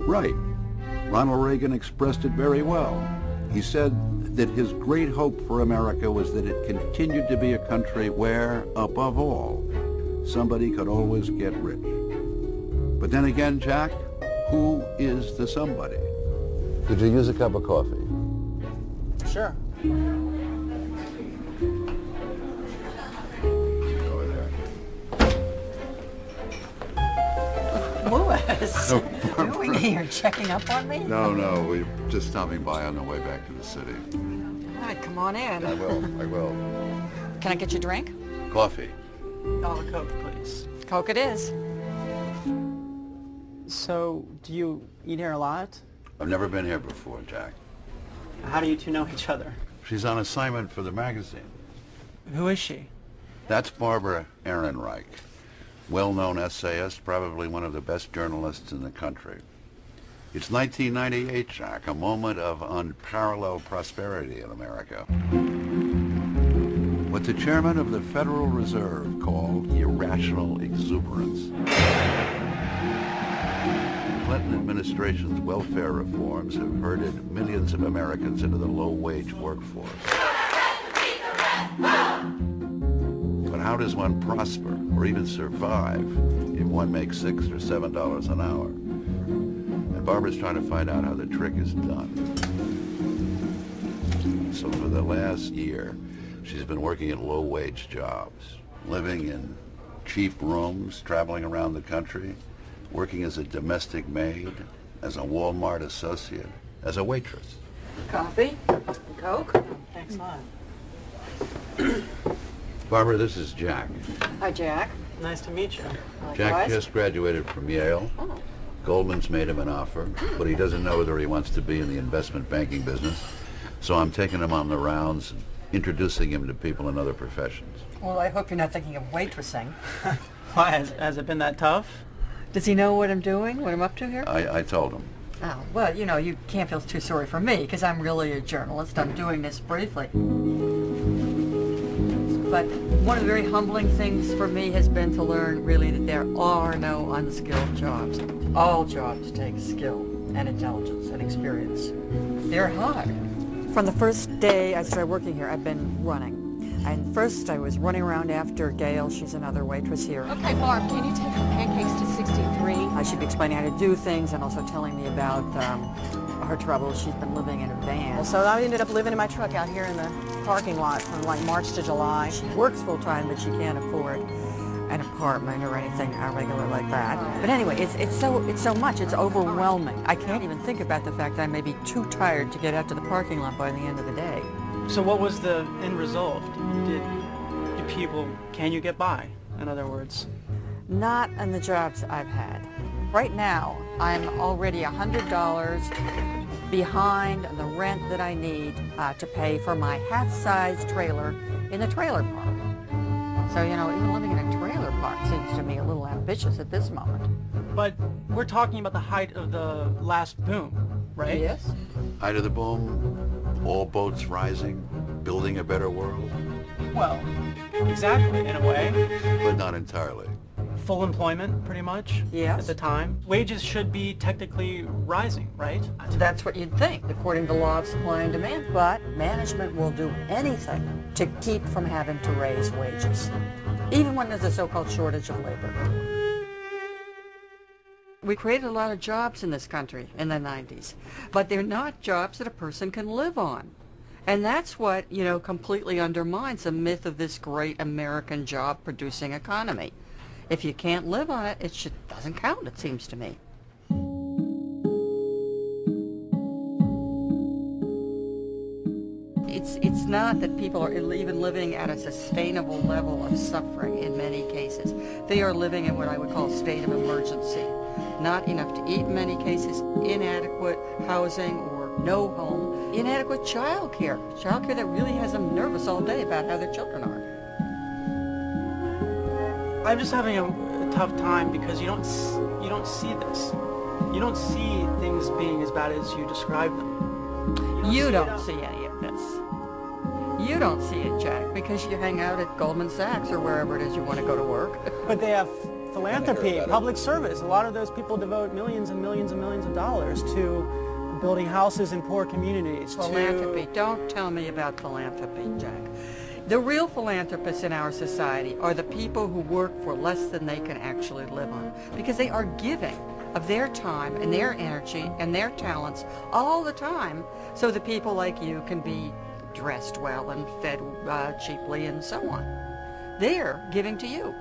Right. Ronald Reagan expressed it very well. He said that his great hope for America was that it continued to be a country where, above all, somebody could always get rich. But then again, Jack, who is the somebody? Could you use a cup of coffee? Sure. Over there. Louis, what are you doing here? Checking up on me? No, we're just stopping by on the way back to the city. All right, come on in. I will. Can I get you a drink? Coffee. All the Coke, please. Coke it is. So, do you eat here a lot? I've never been here before, Jack. How do you two know each other? She's on assignment for the magazine. Who is she? That's Barbara Ehrenreich, well-known essayist, probably one of the best journalists in the country. It's 1998, Jack, a moment of unparalleled prosperity in America. What the chairman of the Federal Reserve called irrational exuberance. The Clinton administration's welfare reforms have herded millions of Americans into the low-wage workforce. But how does one prosper or even survive if one makes $6 or $7 an hour? And Barbara's trying to find out how the trick is done. So for the last year, she's been working at low-wage jobs, living in cheap rooms, traveling around the country, working as a domestic maid, as a Walmart associate, as a waitress. Coffee? Coke? Thanks a lot. Barbara, this is Jack. Hi, Jack. Nice to meet you. Jack Likewise. just graduated from Yale. Oh. Goldman's made him an offer, but he doesn't know whether he wants to be in the investment banking business. So I'm taking him on the rounds and introducing him to people in other professions. Well, I hope you're not thinking of waitressing. Why, has it been that tough? Does he know what I'm doing, what I'm up to here? I told him. Oh, well, you know, you can't feel too sorry for me, because I'm really a journalist. I'm doing this briefly. But one of the very humbling things for me has been to learn, really, that there are no unskilled jobs. All jobs take skill and intelligence and experience. They're hard. From the first day I started working here, I've been running. And first I was running around after Gail. She's another waitress here. Okay, Barb, can you take her pancakes to 63? I should be explaining how to do things and also telling me about her troubles. She's been living in a van. So I ended up living in my truck out here in the parking lot from like March to July. She works full-time, but she can't afford an apartment or anything regular like that. But anyway, it's so much. It's overwhelming. I can't even think about the fact that I may be too tired to get out to the parking lot by the end of the day. So what was the end result? Can you get by, in other words? Not in the jobs I've had. Right now, I'm already $100 behind the rent that I need to pay for my half-size trailer in the trailer park. So, you know, even living in a trailer park seems to me a little ambitious at this moment. But we're talking about the height of the last boom, right? Yes. Height of the boom, all boats rising, building a better world, Well, exactly, in a way. but not entirely. Full employment, pretty much, Yes. at the time. Wages should be technically rising, right? That's what you'd think, according to the law of supply and demand. But management will do anything to keep from having to raise wages, even when there's a so-called shortage of labor. We created a lot of jobs in this country in the 90s, but they're not jobs that a person can live on. And that's what, you know, completely undermines the myth of this great American job-producing economy. If you can't live on it, it doesn't count, it seems to me. It's not that people are even living at a sustainable level of suffering in many cases. They are living in what I would call a state of emergency. Not enough to eat in many cases, inadequate housing or no home, inadequate child care that really has them nervous all day about how their children are. I'm just having a tough time because you don't see this. You don't see things being as bad as you describe them. You don't see any of this. You don't see it, Jack, because you hang out at Goldman Sachs or wherever it is you want to go to work. But they have philanthropy, public service. A lot of those people devote millions and millions and millions of dollars to building houses in poor communities. Philanthropy. Don't tell me about philanthropy, Jack. The real philanthropists in our society are the people who work for less than they can actually live on, because they are giving of their time and their energy and their talents all the time so that people like you can be dressed well and fed cheaply and so on. They're giving to you.